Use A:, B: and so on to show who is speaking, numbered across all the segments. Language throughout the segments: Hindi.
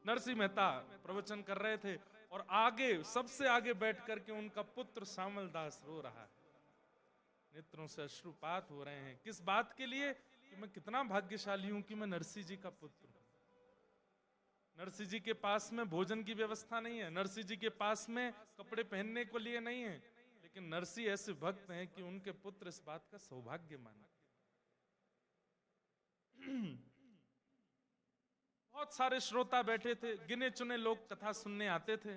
A: नरसिंह मेहता प्रवचन कर रहे थे और आगे सबसे आगे बैठ करके उनका पुत्र श्यामल दास रो रहा है, नेत्रों से अश्रुपात हो रहे हैं। किस बात के लिए? कि मैं कितना भाग्यशाली हूं कि मैं नरसिंह जी का पुत्र हूं। नरसिंह जी के पास में भोजन की व्यवस्था नहीं है, नरसिंह जी के पास में कपड़े पहनने को लिए नहीं है, लेकिन नरसिंह ऐसे भक्त हैं कि उनके पुत्र इस बात का सौभाग्य माने। बहुत सारे श्रोता बैठे थे, गिने चुने लोग कथा सुनने आते थे।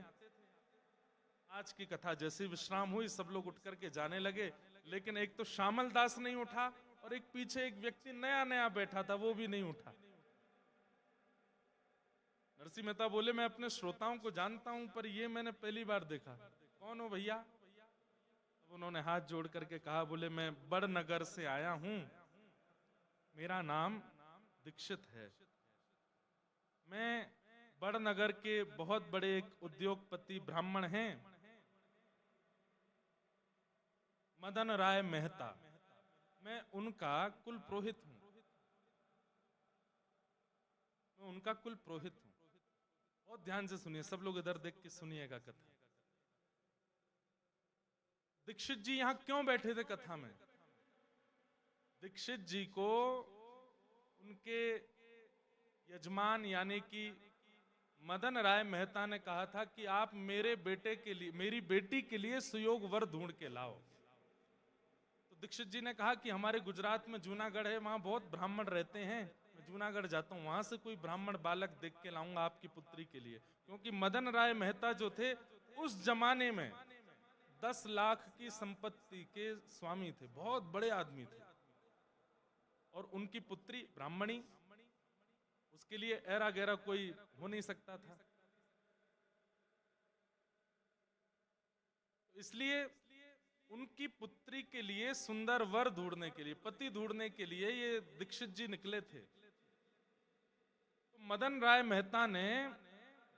A: आज की कथा जैसे विश्राम हुई सब लोग उठ करके जाने लगे, लेकिन एक तो श्यामल दास नहीं उठा और एक पीछे एक व्यक्ति नया नया बैठा था, वो भी नहीं उठा। नरसिंह मेहता बोले, मैं अपने श्रोताओं को जानता हूं पर ये मैंने पहली बार देखा, कौन हो भैया? अब उन्होंने हाथ जोड़ करके कहा, बोले मैं बड़नगर से आया हूं, मेरा नाम दीक्षित है। मैं बड़नगर के बहुत बड़े एक उद्योगपति ब्राह्मण हैं, मदन राय मेहता, मैं उनका कुल पुरोहित हूं, मैं उनका कुल पुरोहित हूं। बहुत ध्यान से सुनिए, सब लोग इधर देख के सुनिएगा कथा। दीक्षित जी यहां क्यों बैठे थे कथा में? दीक्षित जी को उनके यजमान यानी कि मदन राय मेहता ने कहा था कि आप मेरे बेटे के लिए, मेरी बेटी के लिए सुयोग वर ढूंढ के लाओ। तो दीक्षित जी ने कहा कि हमारे गुजरात में जूनागढ़ है, वहां बहुत ब्राह्मण रहते हैं, मैं जूनागढ़ जाता हूं, वहां से कोई ब्राह्मण बालक देख के लाऊंगा आपकी पुत्री के लिए। क्योंकि मदन राय मेहता जो थे उस जमाने में 10 लाख की संपत्ति के स्वामी थे, बहुत बड़े आदमी थे, और उनकी पुत्री ब्राह्मणी, उसके लिए ऐरा गैरा कोई हो नहीं सकता था। इसलिए उनकी पुत्री के लिए सुंदर वर ढूंढने के लिए, पति ढूंढने के लिए ये दीक्षित जी निकले थे। तो मदन राय मेहता ने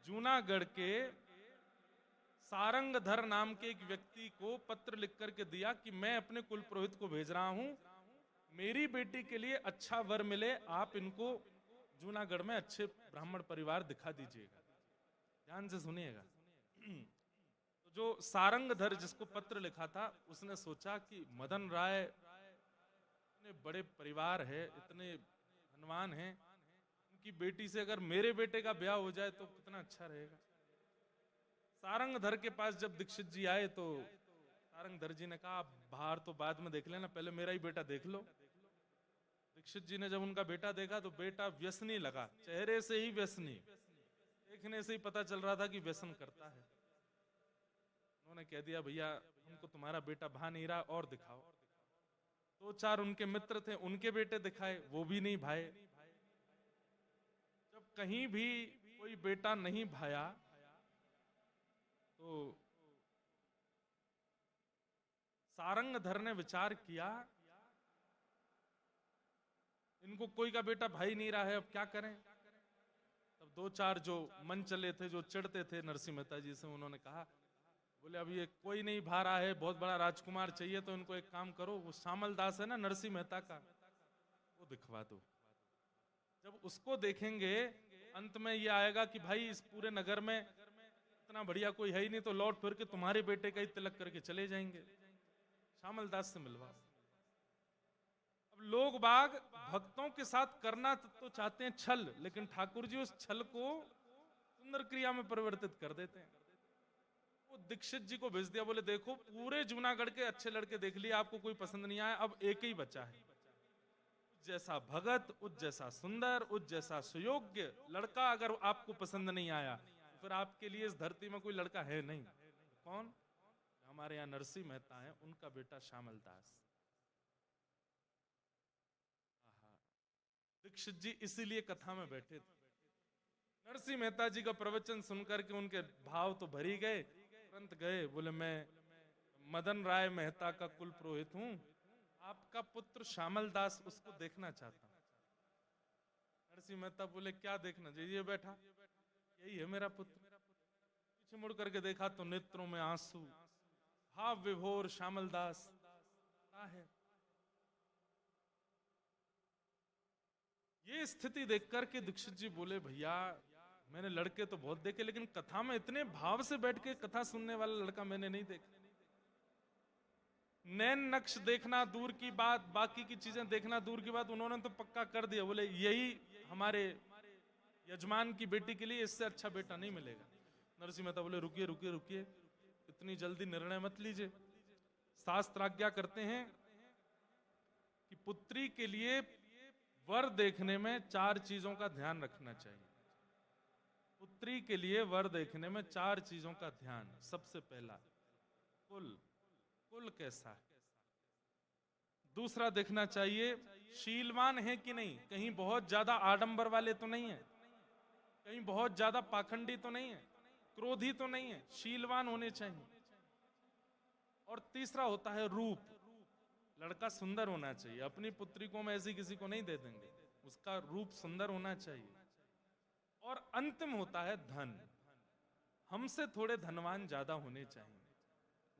A: जूनागढ़ के सारंगधर नाम के एक व्यक्ति को पत्र लिख करके दिया कि मैं अपने कुल पुरोहित को भेज रहा हूं, मेरी बेटी के लिए अच्छा वर मिले, आप इनको जूनागढ़ में अच्छे ब्राह्मण परिवार दिखा दीजिएगा। ध्यान से सुनिएगा। तो जो सारंगधर जिसको पत्र लिखा था, उसने सोचा कि मदन राय इतने बड़े परिवार है, इतने धनवान हैं, उनकी बेटी से अगर मेरे बेटे का ब्याह हो जाए तो कितना अच्छा रहेगा। सारंगधर के पास जब दीक्षित जी आए तो सारंगधर जी ने कहा, आप बाहर तो बाद में देख लेना, पहले मेरा ही बेटा देख लो। दीक्षित जी ने जब उनका बेटा देखा तो बेटा व्यसनी लगा, चेहरे से ही व्यसनी, देखने से ही पता चल रहा था कि व्यसन करता है। उन्होंने कह दिया, भैया हमको तुम्हारा बेटा भा नहीं रहा, और दिखाओ। 2-4 उनके मित्र थे, उनके बेटे दिखाए, वो भी नहीं भाए। जब कहीं भी कोई बेटा नहीं भाया तो सारंगधर ने विचार किया, इनको कोई का बेटा भाई नहीं रहा है, अब क्या करें। तब 2-4 जो मन चले थे, जो चिढ़ते थे नरसिंह मेहता जी से, उन्होंने कहा, बोले अब ये कोई नहीं भा रहा है, बहुत बड़ा राजकुमार चाहिए, तो इनको एक काम करो, वो श्यामल दास है ना नरसिंह मेहता का, वो दिखवा दो। जब उसको देखेंगे अंत में ये आएगा कि भाई इस पूरे नगर में इतना बढ़िया कोई है ही नहीं, तो लौट फिर के तुम्हारे बेटे का ही तिलक करके चले जाएंगे, श्यामल दास से मिलवा। अब लोग बाग भक्तों के साथ करना तो चाहते हैं छल, लेकिन ठाकुर जी उस छल को सुंदर क्रिया में परिवर्तित कर देते हैं। वो दीक्षित जी को भेज दिया, बोले देखो पूरे जूनागढ़ के अच्छे लड़के देख लिए, आपको कोई पसंद नहीं आया, अब एक ही बचा है, उस जैसा भगत, उस जैसा सुंदर, उस जैसा सुयोग्य लड़का अगर आपको पसंद नहीं आया तो फिर आपके लिए इस धरती में कोई लड़का है नहीं। कौन? हमारे यहाँ नरसिंह मेहता है, उनका बेटा श्यामल दास। दीक्षित जी इसीलिए कथा में बैठे थे। नरसिंह मेहता जी का प्रवचन सुनकर के उनके भाव तो भरी गए, तुरंत गए, बोले मैं मदन राय मेहता का कुल पुरोहित हूं, आपका पुत्र श्यामल दास, उसको देखना चाहता हूं। नरसिंह मेहता बोले क्या देखना चाहिए? बैठा, यही है मेरा पुत्र। पीछे मुड़ करके देखा तो नेत्रों में आंसू, भाव विभोर श्यामल दास है। ये स्थिति देख करके दीक्षित जी बोले, भैया मैंने लड़के तो बहुत देखे, लेकिन कथा में इतने भाव से बैठ के कथा सुनने वाला लड़का मैंने नहीं देखा। नैन नक्श देखना दूर की बात, बाकी की चीजें देखना दूर की बात, उन्होंने तो पक्का कर दिया, बोले यही हमारे यजमान की बेटी के लिए इससे अच्छा बेटा नहीं मिलेगा। नरसिंह मेहता बोले रुकिए रुकिए रुकिए, इतनी जल्दी निर्णय मत लीजिए। शास्त्र आज्ञा करते हैं कि पुत्री के लिए वर देखने में 4 चीजों का ध्यान रखना चाहिए। पुत्री के लिए वर देखने में 4 चीजों का ध्यान। सबसे पहला, कुल, कुल कैसा है। दूसरा देखना चाहिए शीलवान है कि नहीं, कहीं बहुत ज्यादा आडंबर वाले तो नहीं है, कहीं बहुत ज्यादा पाखंडी तो नहीं है, क्रोधी तो नहीं है, शीलवान होने चाहिए। और तीसरा होता है रूप, लड़का सुंदर होना चाहिए। अपनी पुत्री को हम ऐसी किसी को नहीं दे देंगे, उसका रूप सुंदर होना चाहिए। और अंतिम होता है धन, हमसे थोड़े धनवान ज्यादा होने चाहिए,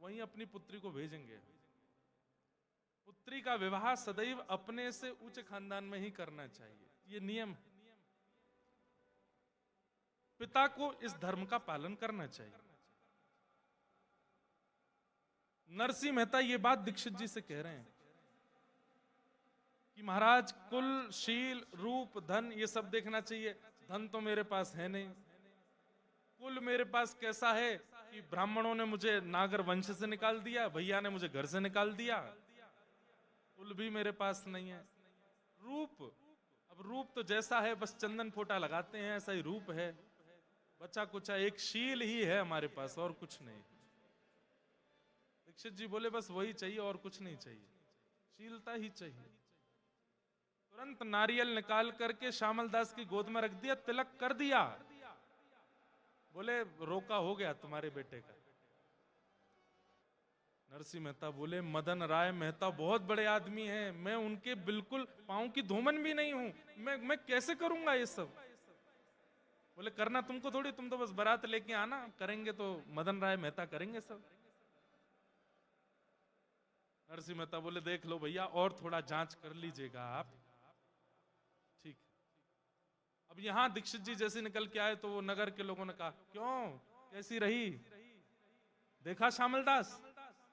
A: वहीं अपनी पुत्री को भेजेंगे। पुत्री का विवाह सदैव अपने से उच्च खानदान में ही करना चाहिए, ये नियम। पिता को इस धर्म का पालन करना चाहिए। नरसिंह मेहता ये बात दीक्षित जी से कह रहे हैं कि महाराज कुल, शील, रूप, धन ये सब देखना चाहिए। धन तो मेरे पास है नहीं। कुल मेरे पास कैसा है कि ब्राह्मणों ने मुझे नागर वंश से निकाल दिया, भैया ने मुझे घर से निकाल दिया, कुल भी मेरे पास नहीं है। रूप, अब रूप तो जैसा है बस चंदन फोटा लगाते हैं ऐसा ही रूप है, बचा कुचा एक शील ही है हमारे पास और कुछ नहीं। दीक्षित जी बोले बस वही चाहिए और कुछ नहीं चाहिए, शीलता ही चाहिए। तुरंत नारियल निकाल करके श्यामल दास की गोद में रख दिया, तिलक कर दिया। बोले रोका हो गया तुम्हारे बेटे का। नरसिंह मेहता बोले मदन राय मेहता बहुत बड़े आदमी हैं, मैं उनके बिल्कुल पांव की धूमन भी नहीं हूं, मैं कैसे करूंगा ये सब। बोले करना तुमको थोड़ी, तुम तो बस बारात लेके आना, करेंगे तो मदन राय मेहता करेंगे सब। नरसिंह मेहता बोले देख लो भैया और थोड़ा जांच कर लीजिएगा आप, ठीक। अब यहां दीक्षित जी जैसे निकल के आए तो वो नगर के लोगों ने कहा क्यों, कैसी रही, देखा श्यामल दास,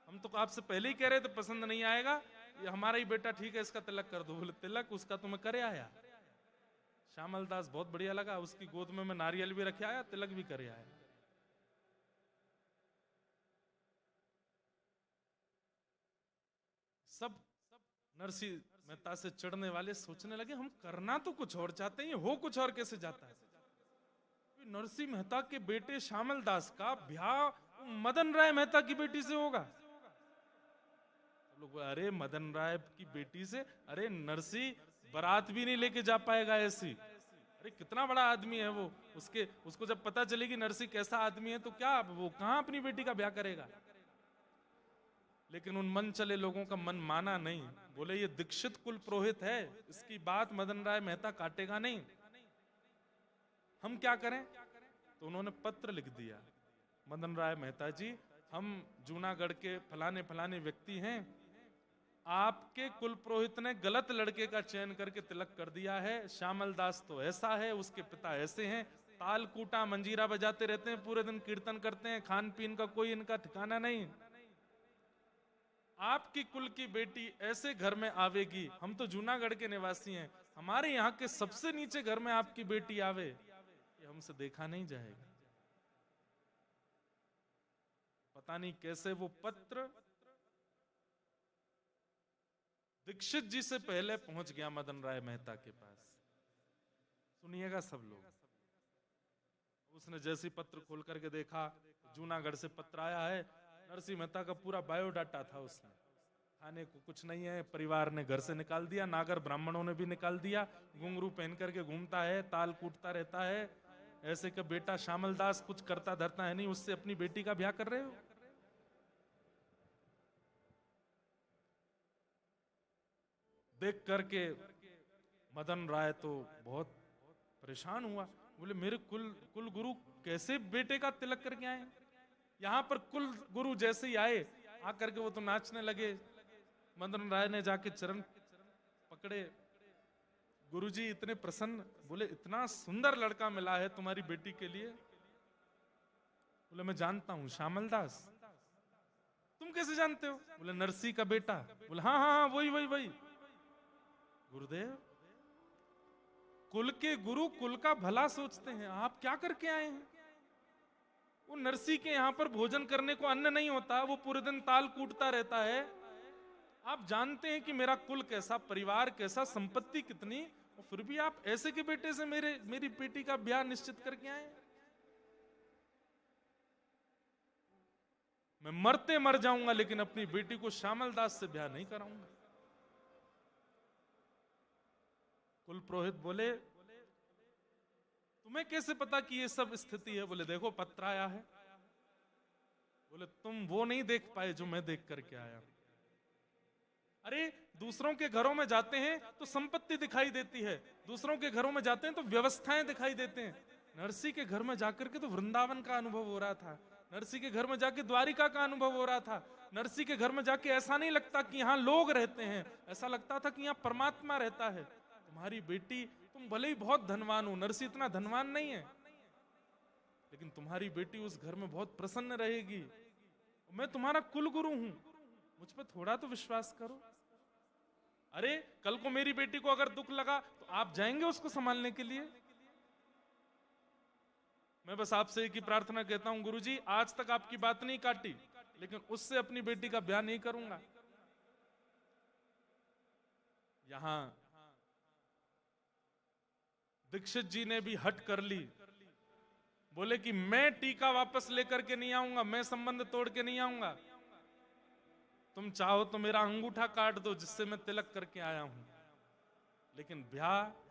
A: हम तो आपसे पहले ही कह रहे थे पसंद नहीं आएगा, ये हमारा ही बेटा ठीक है, इसका तिलक कर दो। बोले तिलक उसका तुम्हें करे आया। श्यामल दास बहुत बढ़िया लगा, उसकी गोद में मैं नारियल भी रखे आया, तिलक भी करे आया। सब नरसिंह मेहता से चिढ़ने वाले सोचने लगे हम करना तो कुछ और चाहते हैं, हो कुछ और कैसे जाता है। नरसिंह मेहता के बेटे श्यामल दास का ब्याह मदन राय मेहता की बेटी से होगा। लोग अरे मदन राय की बेटी से, अरे नरसिंह बारात भी नहीं लेके जा पाएगा ऐसी, अरे कितना बड़ा आदमी है वो, उसको जब पता चलेगी नरसिंह कैसा आदमी है तो क्या वो कहां अपनी बेटी का ब्याह करेगा। लेकिन उन मन चले लोगों का मन माना नहीं, बोले ये दीक्षित कुल पुरोहित है, इसकी बात मदन राय मेहता काटेगा नहीं, हम क्या करें। तो उन्होंने पत्र लिख दिया, मदन राय मेहता जी हम जूनागढ़ के फलाने फलाने व्यक्ति हैं, आपके कुल पुरोहित ने गलत लड़के का चयन करके तिलक कर दिया है, श्यामल दास तो ऐसा है, उसके पिता ऐसे हैं, ताल कूटा मंजीरा बजाते रहते हैं, पूरे दिन कीर्तन करते हैं, खान पीन का कोई इनका ठिकाना नहीं। आपकी कुल की बेटी ऐसे घर में आवेगी, हम तो जूनागढ़ के निवासी हैं, हमारे यहाँ के सबसे नीचे घर में आपकी बेटी आवे, ये हमसे देखा नहीं जाएगा। पता नहीं कैसे वो पत्र दीक्षित जी से पहले पहुंच गया मदन राय मेहता के पास। सुनिएगा सब लोग। उसने जैसी पत्र खोल करके देखा, जूनागढ़ से पत्र आया है, नरसिंह मेहता का पूरा बायोडाटा था उसमें, खाने को कुछ नहीं है, परिवार ने घर से निकाल दिया, नागर ब्राह्मणों ने भी निकाल दिया, घुंघरू पहन करके घूमता है, ताल कूटता रहता है, ऐसे का बेटा श्यामल दास कुछ करता धरता है नहीं, उससे अपनी बेटी का ब्याह कर रहे हो। देख करके मदन राय तो बहुत परेशान हुआ, बोले मेरे कुल गुरु कैसे बेटे का तिलक करके आए। यहां पर कुल गुरु जैसे ही आए, आकर के वो तो नाचने लगे। मदन राय ने जाके चरण पकड़े, गुरुजी इतने प्रसन्न, बोले इतना सुंदर लड़का मिला है तुम्हारी बेटी के लिए। बोले मैं जानता हूं, श्यामल दास। तुम कैसे जानते हो? बोले नरसी का बेटा। बोले हाँ हाँ हाँ, वही वही वही। गुरुदेव, कुल के गुरु कुल का भला सोचते हैं, आप क्या करके आए हैं? वो नरसी के यहाँ पर भोजन करने को अन्न नहीं होता, वो पूरे दिन ताल कूटता रहता है। आप जानते हैं कि मेरा कुल कैसा, परिवार कैसा, संपत्ति कितनी, और फिर भी आप ऐसे के बेटे से मेरी बेटी का ब्याह निश्चित करके आए। मैं मरते मर जाऊंगा लेकिन अपनी बेटी को श्यामल दास से ब्याह नहीं कराऊंगा। कुल पुरोहित बोले तुम्हें कैसे पता कि ये सब स्थिति है? बोले देखो पत्र आया है। बोले तुम वो नहीं देख पाए जो मैं देख करके आया। अरे दूसरों के घरों में जाते हैं तो संपत्ति दिखाई देती है, दूसरों के घरों में जाते हैं तो व्यवस्थाएं दिखाई देते हैं। नरसी के घर में जाकर के तो वृंदावन का अनुभव हो रहा था, नरसी के घर में जाके द्वारिका का अनुभव हो रहा था। नरसी के घर में जाके ऐसा नहीं लगता कि यहाँ लोग रहते हैं, ऐसा लगता था कि यहाँ परमात्मा रहता है। तुम्हारी बेटी, तुम भले ही बहुत धनवान हो, नरसी इतना धनवान नहीं है, लेकिन तुम्हारी बेटी उस घर में बहुत प्रसन्न रहेगी। मैं तुम्हारा कुल गुरु हूं, मुझ पर थोड़ा तो विश्वास करो। अरे कल को मेरी बेटी को अगर दुख लगा तो आप जाएंगे उसको संभालने के लिए? मैं बस आपसे एक ही प्रार्थना कहता हूं, गुरुजी आज तक आपकी बात नहीं काटी, लेकिन उससे अपनी बेटी का ब्याह नहीं करूंगा। यहां दीक्षित जी ने भी हट कर ली, बोले कि मैं टीका वापस लेकर के नहीं आऊंगा, मैं संबंध तोड़ के नहीं आऊंगा। तुम चाहो तो मेरा अंगूठा काट दो जिससे मैं तिलक करके आया हूं, लेकिन ब्याह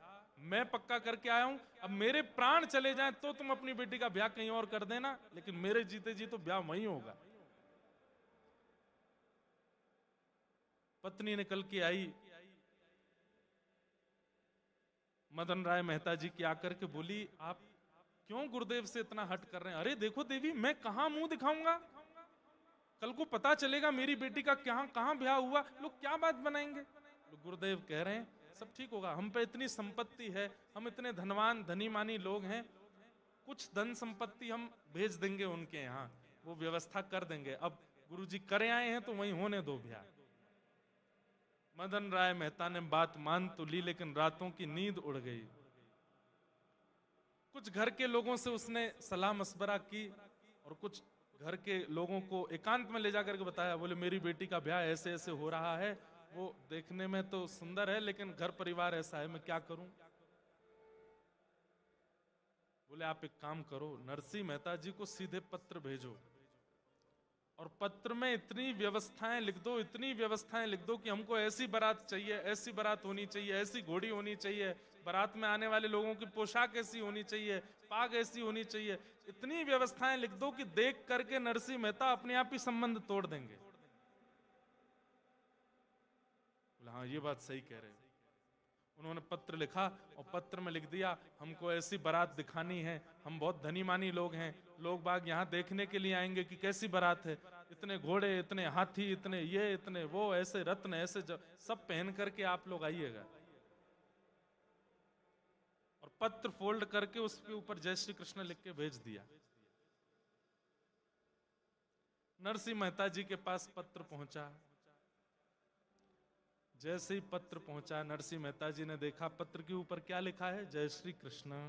A: मैं पक्का करके आया हूं। अब मेरे प्राण चले जाएं तो तुम अपनी बेटी का ब्याह कहीं और कर देना, लेकिन मेरे जीते जी तो ब्याह वहीं होगा। पत्नी निकल के आई, मदन राय मेहता जी की आकर के बोली आप क्यों गुरुदेव से इतना हट कर रहे हैं? अरे देखो देवी, मैं कहां मुंह दिखाऊंगा, कल को पता चलेगा मेरी बेटी का कहां ब्याह हुआ, लोग क्या बात बनाएंगे। गुरुदेव कह रहे हैं सब ठीक होगा, हम पे इतनी संपत्ति है, हम इतने धनवान धनी मानी लोग हैं, कुछ धन संपत्ति हम भेज देंगे उनके यहाँ, वो व्यवस्था कर देंगे। अब गुरुजी करे आए हैं तो वहीं होने दो ब्याह। मदन राय मेहता ने बात मान तो ली, लेकिन रातों की नींद उड़ गई। कुछ घर के लोगों से उसने सलाह मशवरा की और कुछ घर के लोगों को एकांत में ले जाकर के बताया। बोले मेरी बेटी का ब्याह ऐसे ऐसे हो रहा है, वो देखने में तो सुंदर है लेकिन घर परिवार ऐसा है, मैं क्या करूं? बोले आप एक काम करो, नरसी मेहता जी को सीधे पत्र भेजो और पत्र में इतनी व्यवस्थाएं लिख दो, इतनी व्यवस्थाएं लिख दो कि हमको ऐसी बारात चाहिए, ऐसी बारात होनी चाहिए, ऐसी घोड़ी होनी चाहिए, बारात में आने वाले लोगों की पोशाक ऐसी होनी चाहिए, पाग ऐसी होनी चाहिए। इतनी व्यवस्थाएं लिख दो कि देख करके नरसी मेहता अपने आप ही संबंध तोड़ देंगे। हाँ ये बात सही कह रहे हो। उन्होंने पत्र लिखा और पत्र में लिख दिया हमको ऐसी बारात दिखानी है, हम बहुत धनी मानी लोग हैं, लोग बाग यहाँ देखने के लिए आएंगे कि कैसी बारात है, इतने घोड़े, इतने हाथी, इतने ये, इतने वो, ऐसे रत्न, ऐसे सब पहन करके आप लोग आइएगा। और पत्र फोल्ड करके उसके ऊपर जय श्री कृष्ण लिख के भेज दिया। नरसी मेहता जी के पास पत्र पहुंचा। जैसे ही पत्र पहुंचा, नरसी मेहता जी ने देखा पत्र के ऊपर क्या लिखा है, जय श्री कृष्ण।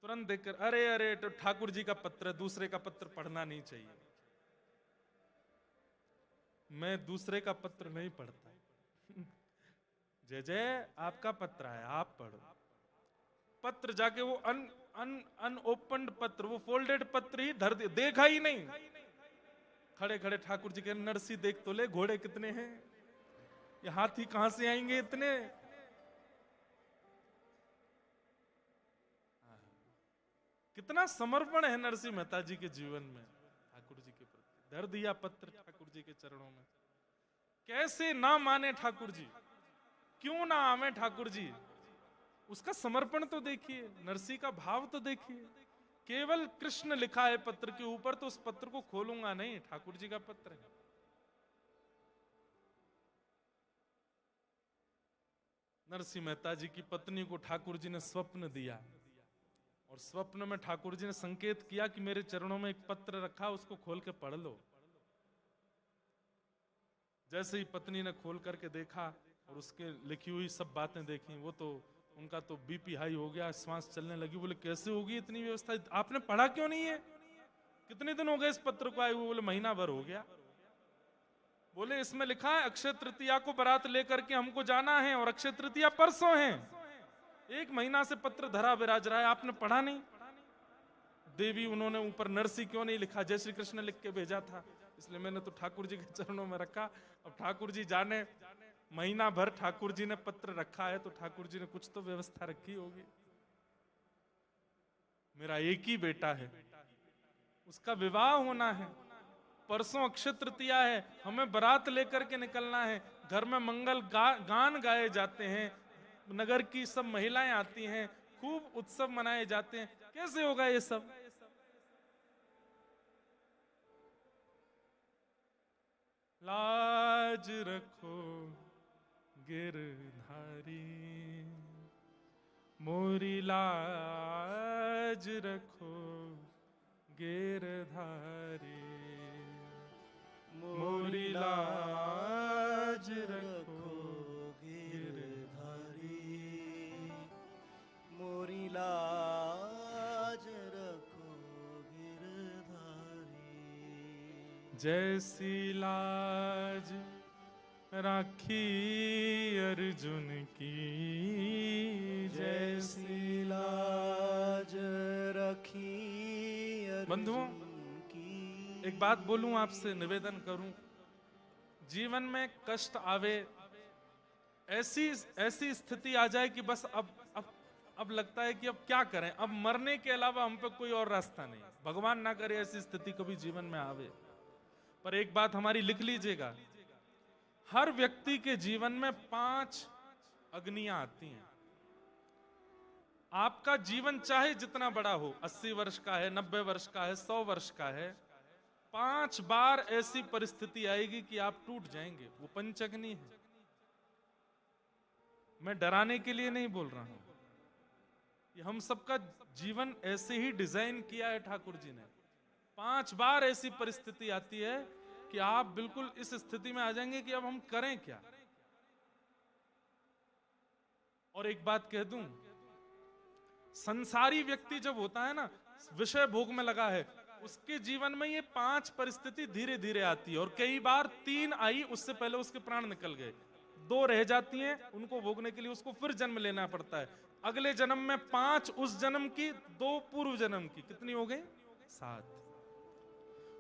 A: तुरंत देखकर अरे अरे तो ठाकुर जी का पत्र है, दूसरे का पत्र पढ़ना नहीं चाहिए। मैं दूसरे का पत्र नहीं पढ़ता। जय जय आपका पत्र आया, आप पढ़ो। पत्र जाके वो अनओपन्ड पत्र, वो फोल्डेड पत्र ही धर दे, देखा ही नहीं। खड़े खड़े ठाकुर जी के, नरसी देख तो ले घोड़े कितने हैं, ये हाथी कहां से आएंगे इतने। कितना समर्पण है नरसी मेहता जी के जीवन में ठाकुर जी के प्रति। धर दिया पत्र ठाकुर जी के चरणों में। कैसे ना माने ठाकुर जी, क्यों ना आवे ठाकुर जी, उसका समर्पण तो देखिए, नरसी का भाव तो देखिए। केवल कृष्ण लिखा है पत्र के ऊपर, तो उस पत्र को खोलूंगा नहीं, ठाकुर जी का पत्र है। नरसिंह मेहता जी की पत्नी को ठाकुर जी ने स्वप्न दिया, और स्वप्न में ठाकुर जी ने संकेत किया कि मेरे चरणों में एक पत्र रखा, उसको खोल के पढ़ लो। जैसे ही पत्नी ने खोल करके देखा और उसके लिखी हुई सब बातें देखी, वो तो उनका तो बीपी हाई हो गया, श्वास चलने लगी। बोले कैसे होगी इतनी व्यवस्था, आपने पढ़ा क्यों नहीं है? कितने दिन हो गए इस पत्र को आए हुए? बोले महीना भर हो गया। बोले इसमें लिखा है अक्षय तृतीया को बारात लेकर के हमको जाना है, और अक्षय तृतीया परसों है। 1 महीना से पत्र धरा विराज रहा है, आपने पढ़ा नहीं? देवी उन्होंने ऊपर नरसी क्यों नहीं लिखा, जय श्री कृष्ण लिख के भेजा था, इसलिए मैंने तो ठाकुर जी के चरणों में रखा। अब ठाकुर जी जाने, महीना भर ठाकुर जी ने पत्र रखा है तो ठाकुर जी ने कुछ तो व्यवस्था रखी होगी। मेरा एक ही बेटा है, उसका विवाह होना है, परसों अक्षय तृतीया है, हमें बारात लेकर के निकलना है, घर में मंगल गान गाए जाते हैं, नगर की सब महिलाएं आती हैं, खूब उत्सव मनाए जाते हैं, कैसे होगा ये सब? लाज रखो गिरधारी, मोरी लाज रखो गिरधारी, मोरी लाज रखो गिरधारी,
B: मोरी लाज रखो गिरधारी।
A: जैसी लाज राखी अर्जुन की,
B: जैसी लाज रखी
A: बंधुओं, एक बात बोलूं आपसे, निवेदन करूं, जीवन में कष्ट आवे, ऐसी स्थिति आ जाए कि बस अब लगता है कि अब क्या करें, अब मरने के अलावा हम पे कोई और रास्ता नहीं। भगवान ना करे ऐसी स्थिति कभी जीवन में आवे। पर एक बात हमारी लिख लीजिएगा, हर व्यक्ति के जीवन में 5 अग्नियां आती हैं। आपका जीवन चाहे जितना बड़ा हो, 80 वर्ष का है, 90 वर्ष का है, 100 वर्ष का है, 5 बार ऐसी परिस्थिति आएगी कि आप टूट जाएंगे। वो पंचअग्नि है। मैं डराने के लिए नहीं बोल रहा हूं, ये हम सबका जीवन ऐसे ही डिजाइन किया है ठाकुर जी ने। 5 बार ऐसी परिस्थिति आती है कि आप बिल्कुल इस स्थिति में आ जाएंगे कि अब हम करें क्या। और एक बात कह दूं, संसारी व्यक्ति जब होता है ना, विषय भोग में लगा है, उसके जीवन में ये 5 परिस्थिति धीरे धीरे आती है, और कई बार 3 आई, उससे पहले उसके प्राण निकल गए, 2 रह जाती हैं, उनको भोगने के लिए उसको फिर जन्म लेना पड़ता है। अगले जन्म में 5 उस जन्म की, 2 पूर्व जन्म की, कितनी हो गई? 7।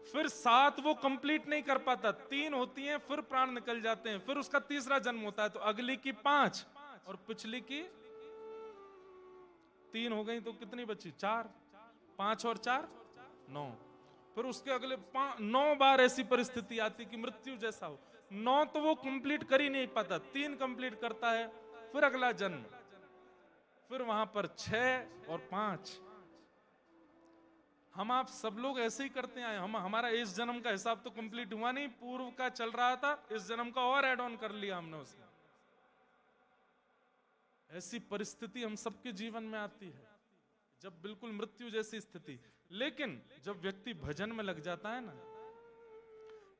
A: फिर 7 वो कंप्लीट नहीं कर पाता, 3 होती हैं, फिर प्राण निकल जाते हैं, फिर उसका तीसरा जन्म होता है, तो अगली की 5 और पिछली की 3 हो गई, तो कितनी बची? 4। 5 और 4 9। फिर उसके अगले 9 बार ऐसी परिस्थिति आती कि मृत्यु जैसा हो। 9 तो वो कंप्लीट कर ही नहीं पाता, 3 कंप्लीट करता है, फिर अगला जन्म, फिर वहां पर 6 और 5। हम आप सब लोग ऐसे ही करते आए। हमारा इस जन्म का हिसाब तो कंप्लीट हुआ नहीं, पूर्व का चल रहा था, इस जन्म का और ऐड ऑन कर लिया हमने उसमें। ऐसी परिस्थिति हम सबके जीवन में आती है, जब बिल्कुल मृत्यु जैसी स्थिति। लेकिन जब व्यक्ति भजन में लग जाता है ना,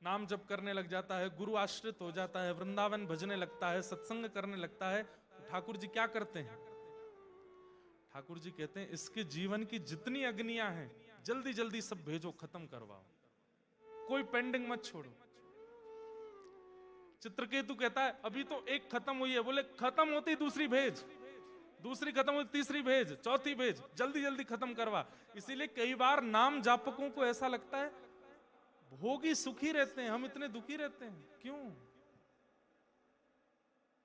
A: नाम जप करने लग जाता है, गुरु आश्रित हो जाता है, वृंदावन भजने लगता है, सत्संग करने लगता है, तो ठाकुर जी क्या करते हैं? ठाकुर जी कहते हैं इसके जीवन की जितनी अग्नियां हैं जल्दी जल्दी सब भेजो, खत्म करवाओ, कोई पेंडिंग मत छोड़ो। चित्रकेतु कहता है अभी तो एक खत्म हुई है, बोले खत्म होती दूसरी भेज, दूसरी खत्म होती तीसरी भेज, चौथी भेज, जल्दी जल्दी खत्म करवा। इसीलिए कई बार नाम जापकों को ऐसा लगता है भोगी सुखी रहते हैं, हम इतने दुखी रहते हैं, क्यों?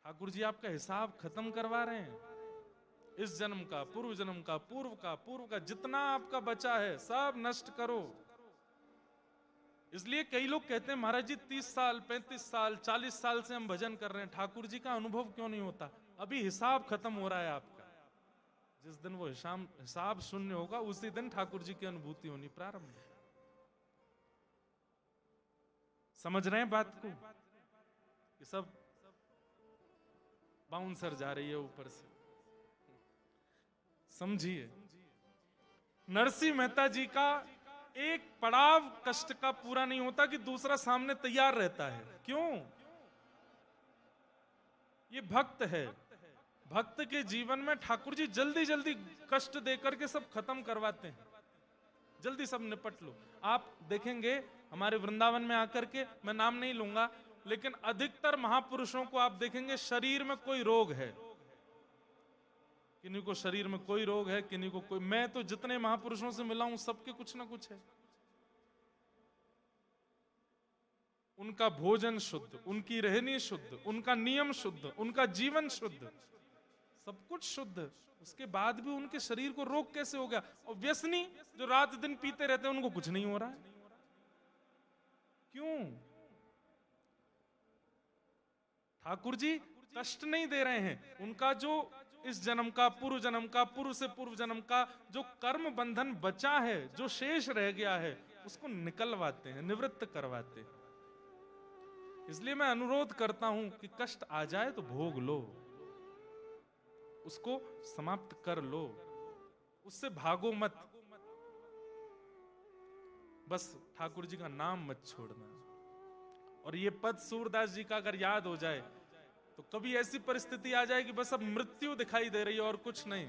A: ठाकुर जी आपका हिसाब खत्म करवा रहे हैं। इस जन्म का, पूर्व जन्म का, पूर्व का जितना आपका बचा है सब नष्ट करो। इसलिए कई लोग कहते हैं महाराज जी 30 साल 35 साल 40 साल से हम भजन कर रहे हैं, ठाकुर जी का अनुभव क्यों नहीं होता? अभी हिसाब खत्म हो रहा है आपका। जिस दिन वो हिसाब शून्य होगा उसी दिन ठाकुर जी की अनुभूति होनी प्रारंभ। समझ रहे हैं बात को? ये सब बाउंसर जा रही है ऊपर से। समझिए, नरसिंह मेहता जी का एक पड़ाव कष्ट का पूरा नहीं होता कि दूसरा सामने तैयार रहता है। क्यों? ये भक्त है। भक्त के जीवन में ठाकुर जी जल्दी जल्दी कष्ट देकर के सब खत्म करवाते हैं। जल्दी सब निपट लो। आप देखेंगे हमारे वृंदावन में आकर के, मैं नाम नहीं लूंगा, लेकिन अधिकतर महापुरुषों को आप देखेंगे शरीर में कोई रोग है। किन्हीं को शरीर में कोई रोग है, किन्हीं को कोई। मैं तो जितने महापुरुषों से मिला हूं सबके कुछ ना कुछ है। उनका भोजन शुद्ध, उनकी रहनी शुद्ध, उनका नियम शुद्ध, उनका जीवन शुद्ध, सब कुछ शुद्ध। उसके बाद भी उनके शरीर को रोग कैसे हो गया? और व्यसनी जो रात दिन पीते रहते हैं उनको कुछ नहीं हो रहा है। क्यों? ठाकुर जी कष्ट नहीं दे रहे हैं। उनका जो इस जन्म का, पूर्व जन्म का, पूर्व से पूर्व जन्म का जो कर्म बंधन बचा है, जो शेष रह गया है, उसको निकलवाते हैं, निवृत्त करवाते हैं। इसलिए मैं अनुरोध करता हूं कि कष्ट आ जाए तो भोग लो, उसको समाप्त कर लो, उससे भागो मत। बस ठाकुर जी का नाम मत छोड़ना। और ये पद सूरदास जी का अगर याद हो जाए तो कभी ऐसी परिस्थिति आ जाए कि बस अब मृत्यु दिखाई दे रही है और कुछ नहीं,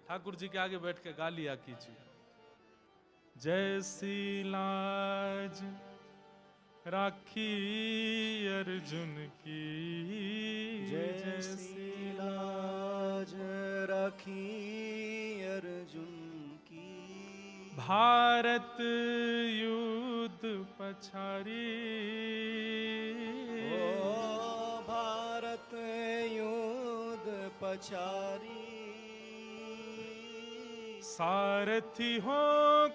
A: ठाकुर जी के आगे बैठ के गा लिया कीजिए, जैसी लाज राखी अर्जुन की,
B: जैसी लाज राखी अर्जुन की,
A: भारत युद्ध पछारी,
B: ओ भारत युद्ध पछारी,
A: सारथी हो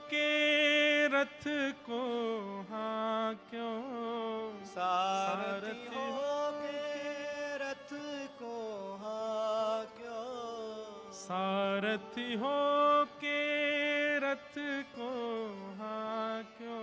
A: के रथ को हाँक्यो,
B: सारथी हो के रथ को हाँक्यो,
A: सारथी हो के रथ को हाँक्यो,